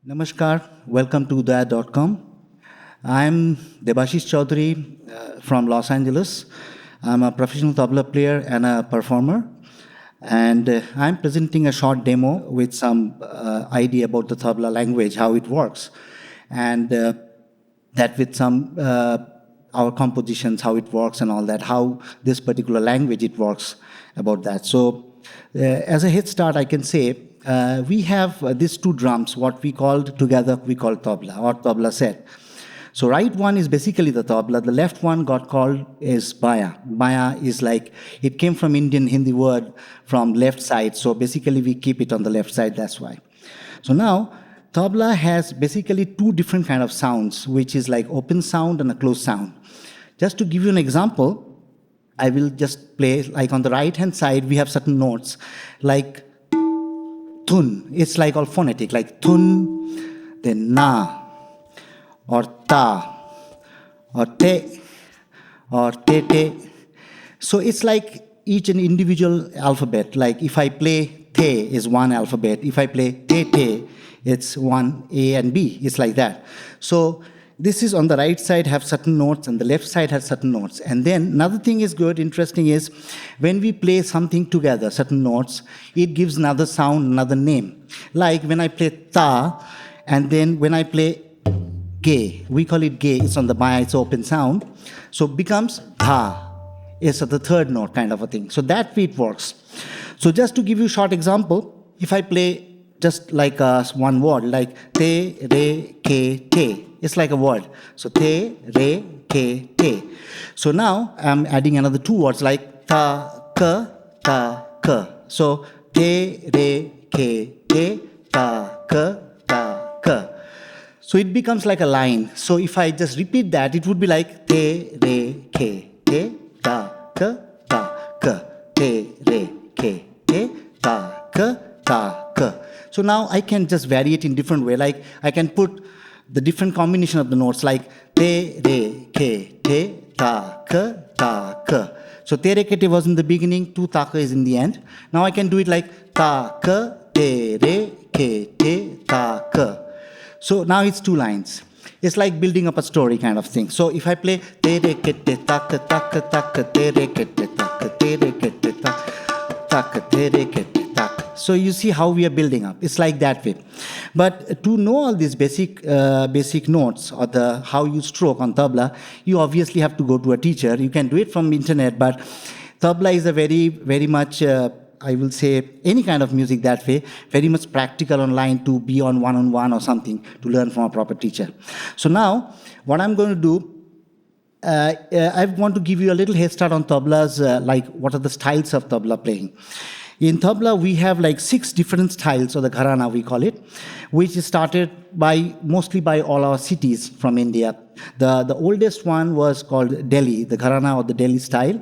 Namaskar, welcome to Daya.com. I'm Debasish Chaudhuri from Los Angeles. I'm a professional tabla player and a performer. And I'm presenting a short demo with some idea about the tabla language, how it works. And that with some our compositions, how it works and all that, how this particular language it works about that. So as a head start, I can say we have these two drums, what we called together, we call tabla or tabla set. So right one is basically the tabla, the left one got called is baya. Baya is like, it came from Indian Hindi word from left side, so basically we keep it on the left side, that's why. So now, tabla has basically two different kind of sounds, which is like open sound and a closed sound. Just to give you an example, I will just play, like on the right hand side, we have certain notes, like thun. It's like all phonetic, like thun, then na, or ta, or te, or te te. So it's like each an individual alphabet. Like if I play te is one alphabet. If I play te te, it's one A and B. It's like that. So this is on the right side have certain notes and the left side has certain notes. And then another thing is good, interesting is when we play something together, certain notes, it gives another sound, another name. Like when I play ta, and then when I play ge, we call it ge, it's on the baya, it's open sound. So becomes dha, is the third note kind of a thing. So that way it works. So just to give you a short example, if I play just like one word, like te, re, ke, te. It's like a word. So te, re, ke, te. So now I'm adding another two words like ta, ka, ta, ka. So te, re, ke, te, ta, ka, ta, ka. So it becomes like a line. So if I just repeat that, it would be like te, re, ke, te, ta, ka, te, re, ke, te, ta, ka. So now I can just vary it in different way. Like I can put the different combination of the notes like te, re, ke, te, ta, ka. So te, re, ke, te was in the beginning, tu, ta, ka is in the end. Now I can do it like ta, ka, te, re, ke, te, ta, ka. So now it's two lines. It's like building up a story kind of thing. So if I play te, re, ke, te, ta, ka, te, re, ke, te, ta, ka, te, re, ke, te, ta, ka, te, re, ke, te, ta. So you see how we are building up. It's like that way. But to know all these basic notes or the how you stroke on tabla, you obviously have to go to a teacher. You can do it from internet, but tabla is a very much I will say any kind of music that way, very much practical online to be on one-on-one or something to learn from a proper teacher. So now what I'm going to do, I want to give you a little head start on tablas, like what are the styles of tabla playing. In tabla, we have like 6 different styles, or the gharana we call it, which is started mostly by all our cities from India. The oldest one was called Delhi, the gharana or the Delhi style.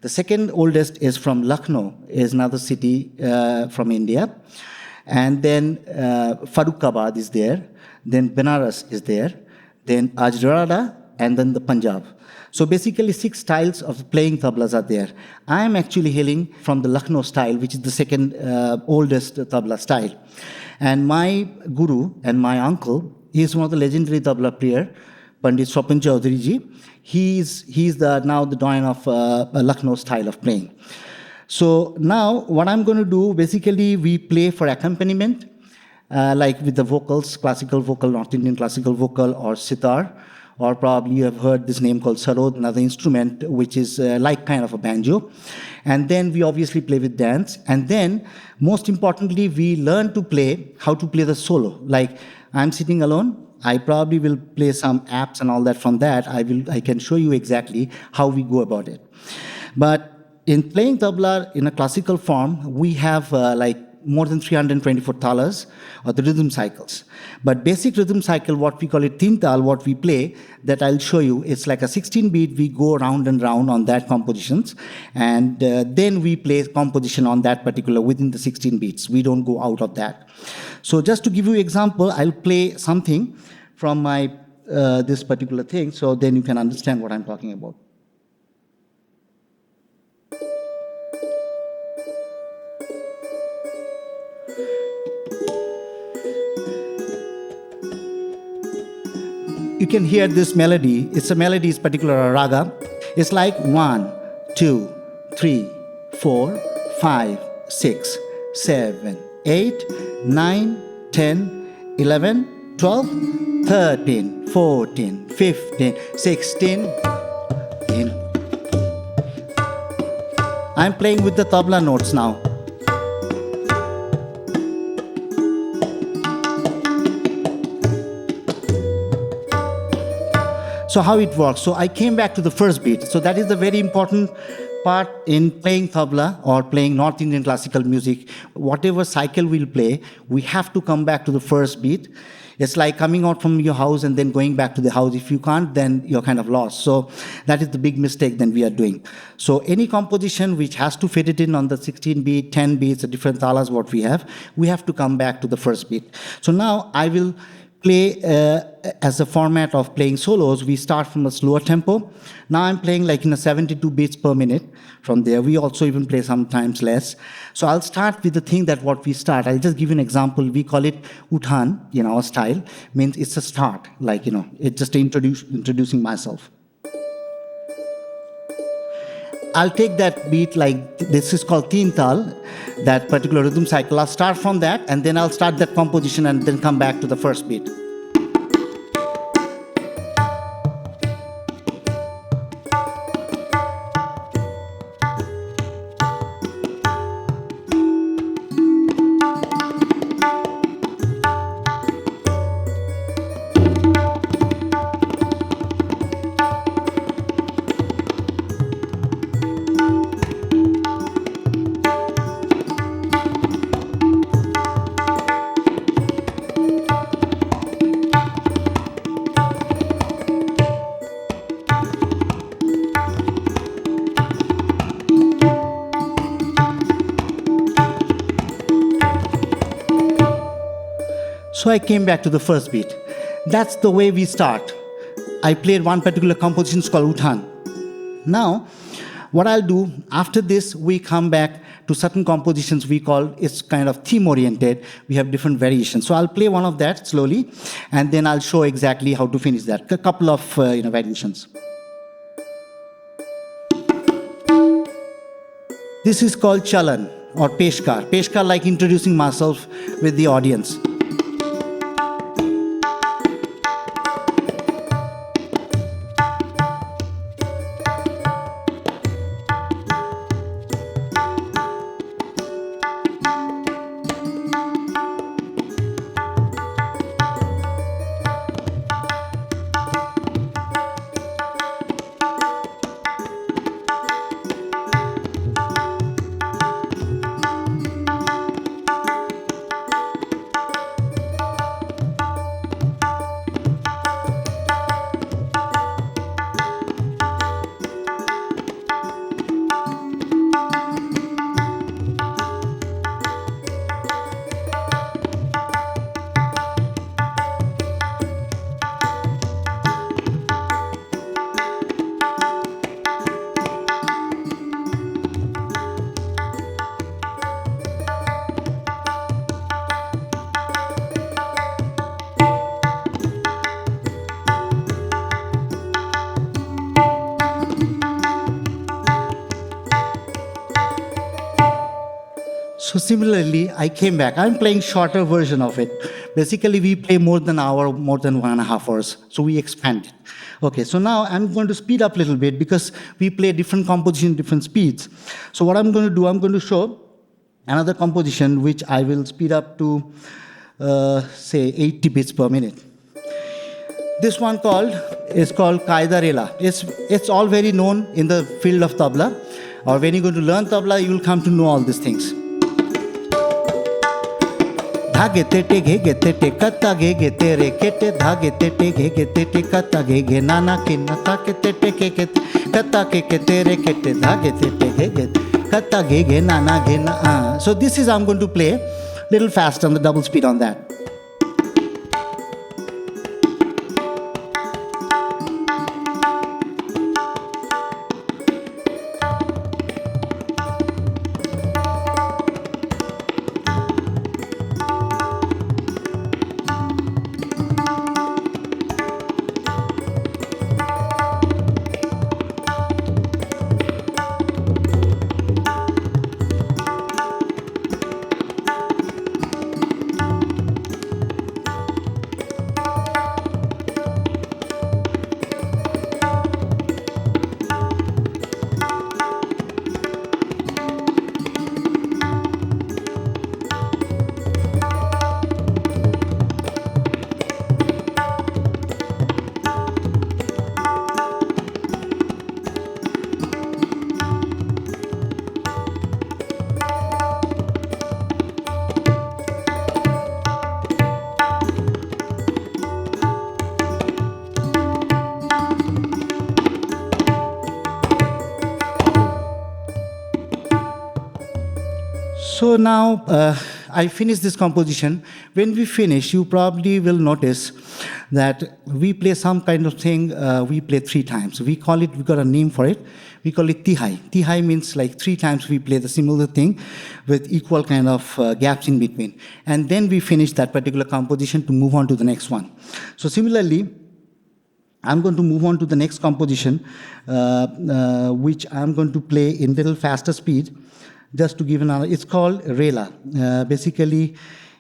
The second oldest is from Lucknow, is another city from India. And then Farrukhabad is there, then Benares is there, then Ajrada, and then the Punjab. So basically 6 styles of playing tablas are there. I am actually hailing from the Lucknow style, which is the second oldest tabla style. And my guru and my uncle, he is one of the legendary tabla player, Pandit Swapan Chaudhuri ji. He's now the doyen of Lucknow style of playing. So now what I'm going to do, basically we play for accompaniment, like with the vocals, classical vocal, North Indian classical vocal, or sitar, or probably you have heard this name called sarod, another instrument, which is like kind of a banjo. And then we obviously play with dance. And then, most importantly, we learn to play, how to play the solo. Like, I'm sitting alone, I probably will play some apps and all that from that. I can show you exactly how we go about it. But in playing tabla in a classical form, we have like more than 324 talas, or the rhythm cycles. But basic rhythm cycle, what we call it tin tal, what we play, that I'll show you, it's like a 16 beat, we go round and round on that compositions, and then we play composition on that particular within the 16 beats. We don't go out of that. So just to give you example, I'll play something from my this particular thing, so then you can understand what I'm talking about. you can hear this melody. It's a melody, it's particular raga. It's like 1, 2, 3, 4, 5, 6, 7, 8, 9, 10, 11, 12, 13, 14, 15, 16. I'm playing with the tabla notes now. So how it works? So I came back to the first beat. So that is the very important part in playing tabla or playing North Indian classical music. Whatever cycle we'll play, we have to come back to the first beat. It's like coming out from your house and then going back to the house. If you can't, then you're kind of lost. So that is the big mistake that we are doing. So any composition which has to fit it in on the 16 beat, 10 beats, the different talas what we have to come back to the first beat. So now I will play as a format of playing solos. We start from a slower tempo. Now I'm playing like in a 72 beats per minute. From there, we also even play sometimes less. So I'll start with the thing that what we start. I'll just give you an example. We call it uthan in our style. Means it's a start, like, it's just introducing myself. I'll take that beat like, this is called teen tal, that particular rhythm cycle. I'll start from that, and then I'll start that composition and then come back to the first beat. So I came back to the first beat. That's the way we start. I played one particular composition called Uthan. Now, what I'll do, after this, we come back to certain compositions we call, it's kind of theme-oriented. We have different variations. So I'll play one of that slowly, and then I'll show exactly how to finish that. A couple of variations. This is called Chalan or Peshkar. Peshkar, like introducing myself with the audience. So similarly, I came back. I'm playing shorter version of it. Basically, we play more than an hour, more than 1.5 hours. So we expand it. Okay, so now I'm going to speed up a little bit because we play different composition, different speeds. So what I'm going to do, I'm going to show another composition which I will speed up to, say, 80 beats per minute. This one is called Qaida Rela. It's all very known in the field of tabla. Or when you're going to learn tabla, you will come to know all these things. धागे ते टे गे ते कत्ता गे ते रे के ते धागे ते टे कत्ता गे नाना के नता के ते कत्ता के ते रे के ते धागे ते टे कत्ता गे नाना गे ना. So this is, I'm going to play little fast on the double speed on that. So now I finished this composition. When we finish, you probably will notice that we play some kind of thing. We play 3 times. We call it. We got a name for it. We call it tihai. Tihai means like 3 times we play the similar thing with equal kind of gaps in between, and then we finish that particular composition to move on to the next one. So similarly, I'm going to move on to the next composition, which I'm going to play in little faster speed. Just to give another, it's called Rela. Basically,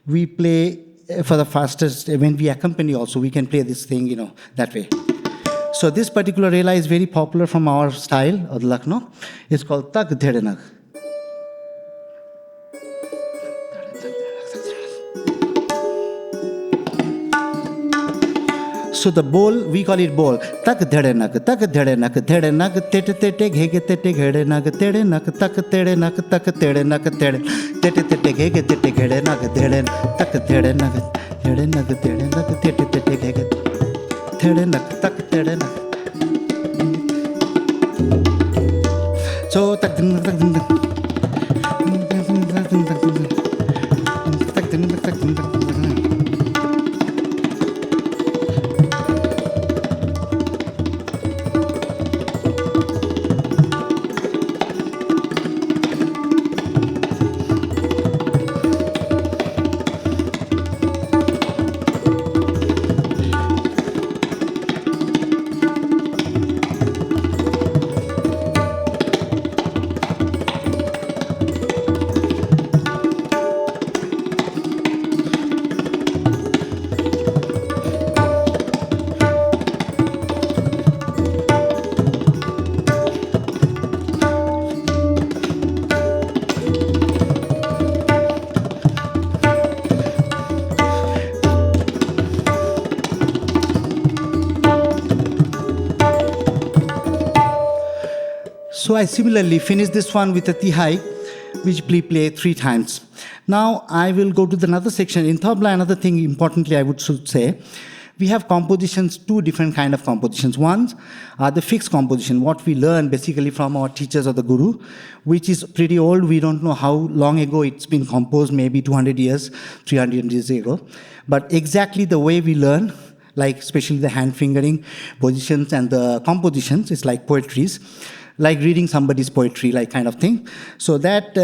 we play for the fastest, when we accompany also, we can play this thing, that way. So this particular Rela is very popular from our style of Lucknow. It's called Tak Dhedenag. So the bowl, we call it bowl. Tak dhedenag, tete tete ghege tete ghedenag, tedenag, tak tedenag, tak tedenag, tete ghege tete ghedenag, dheden, tak dhedenag, tete tete ghege, tedenag, tak tedenag. So tak So I similarly finished this one with a tihai, which we play 3 times. Now I will go to another section. In tabla, another thing importantly I should say, we have compositions, 2 different kind of compositions. One are the fixed composition, what we learn basically from our teachers or the guru, which is pretty old. We don't know how long ago it's been composed, maybe 200 years, 300 years ago. But exactly the way we learn, like especially the hand fingering positions and the compositions, it's like poetries, like reading somebody's poetry, like kind of thing. So that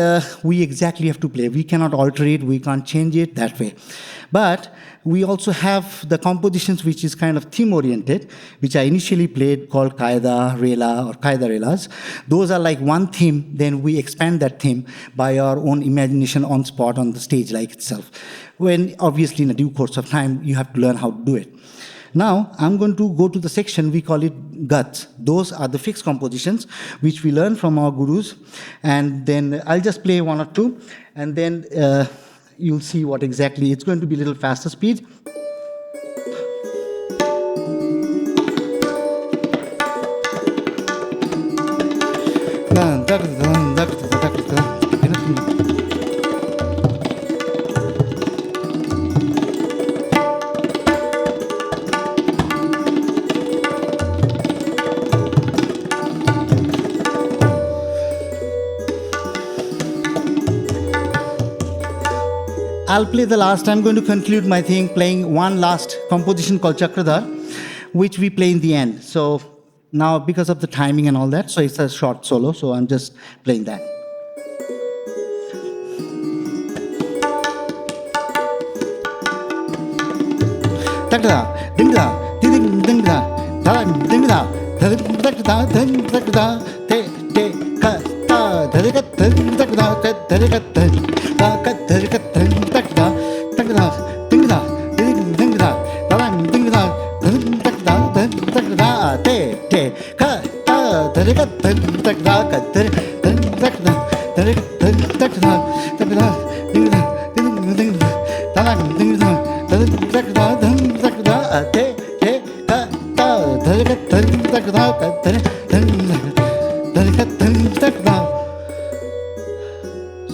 we exactly have to play. We cannot alter it, we can't change it that way. But we also have the compositions which is kind of theme-oriented, which I initially played called Qaeda, Rela, or Qaeda Relas. Those are like one theme, then we expand that theme by our own imagination on spot on the stage like itself. When obviously in a due course of time, you have to learn how to do it. Now, I'm going to go to the section, we call it Guts. Those are the fixed compositions, which we learn from our gurus. And then I'll just play 1 or 2, and then you'll see what exactly, it's going to be a little faster speed. I'll play the last. I'm going to conclude my thing playing one last composition called Chakradhar, which we play in the end. So now, because of the timing and all that, so it's a short solo, so I'm just playing that. Takda, dingda, ding dingda, da dingda, takda, takda, te ka ta, takda, takda, takda,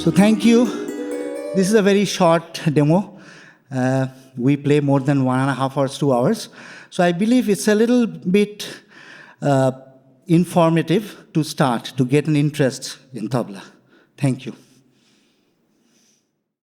So thank you. This is a very short demo. We play more than 1.5 hours, 2 hours. So I believe it's a little bit informative to start, to get an interest in tabla. Thank you.